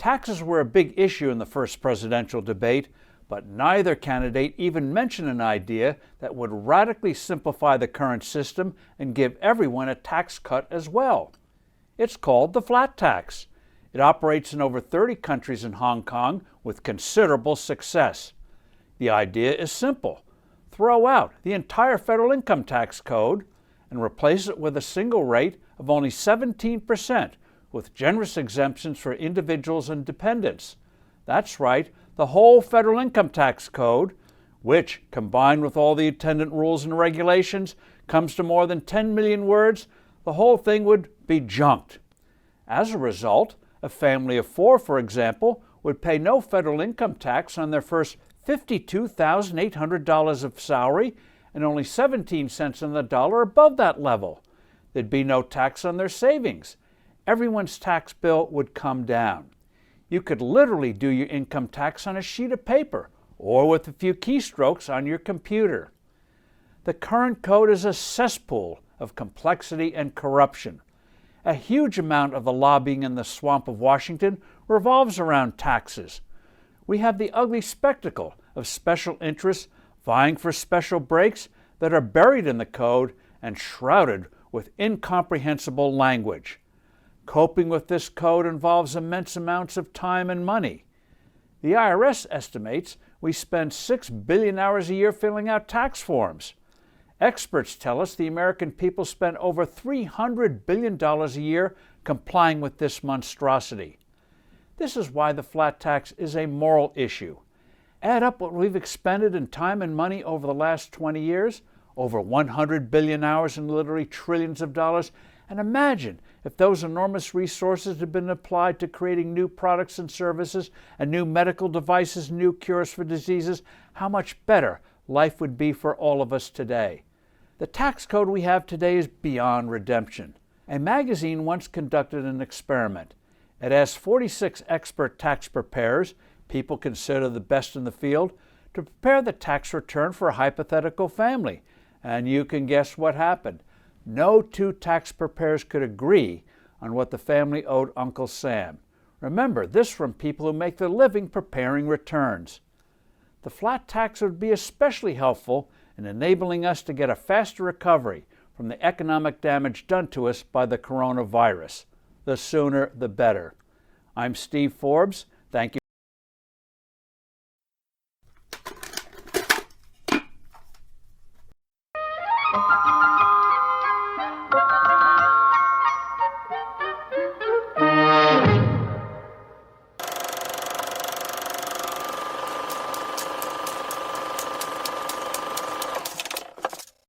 Taxes were a big issue in the first presidential debate, but neither candidate even mentioned an idea that would radically simplify the current system and give everyone a tax cut as well. It's called the flat tax. It operates in over 30 countries in Hong Kong with considerable success. The idea is simple. Throw out the entire federal income tax code and replace it with a single rate of only 17%, with generous exemptions for individuals and dependents. That's right, the whole federal income tax code, which, combined with all the attendant rules and regulations, comes to more than 10 million words, the whole thing would be junked. As a result, a family of 4, for example, would pay no federal income tax on their first $52,800 of salary and only 17 cents on the dollar above that level. There'd be no tax on their savings. Everyone's tax bill would come down. You could literally do your income tax on a sheet of paper or with a few keystrokes on your computer. The current code is a cesspool of complexity and corruption. A huge amount of the lobbying in the swamp of Washington revolves around taxes. We have the ugly spectacle of special interests vying for special breaks that are buried in the code and shrouded with incomprehensible language. Coping with this code involves immense amounts of time and money. The IRS estimates we spend 6 billion hours a year filling out tax forms. Experts tell us the American people spend over $300 billion a year complying with this monstrosity. This is why the flat tax is a moral issue. Add up what we've expended in time and money over the last 20 years, over 100 billion hours and literally trillions of dollars, and imagine if those enormous resources had been applied to creating new products and services and new medical devices, new cures for diseases, how much better life would be for all of us today. The tax code we have today is beyond redemption. A magazine once conducted an experiment. It asked 46 expert tax preparers, people considered the best in the field, to prepare the tax return for a hypothetical family. And you can guess what happened. No 2 tax preparers could agree on what the family owed Uncle Sam. Remember, this from people who make their living preparing returns. The flat tax would be especially helpful in enabling us to get a faster recovery from the economic damage done to us by the coronavirus. The sooner, the better. I'm Steve Forbes. Thank you.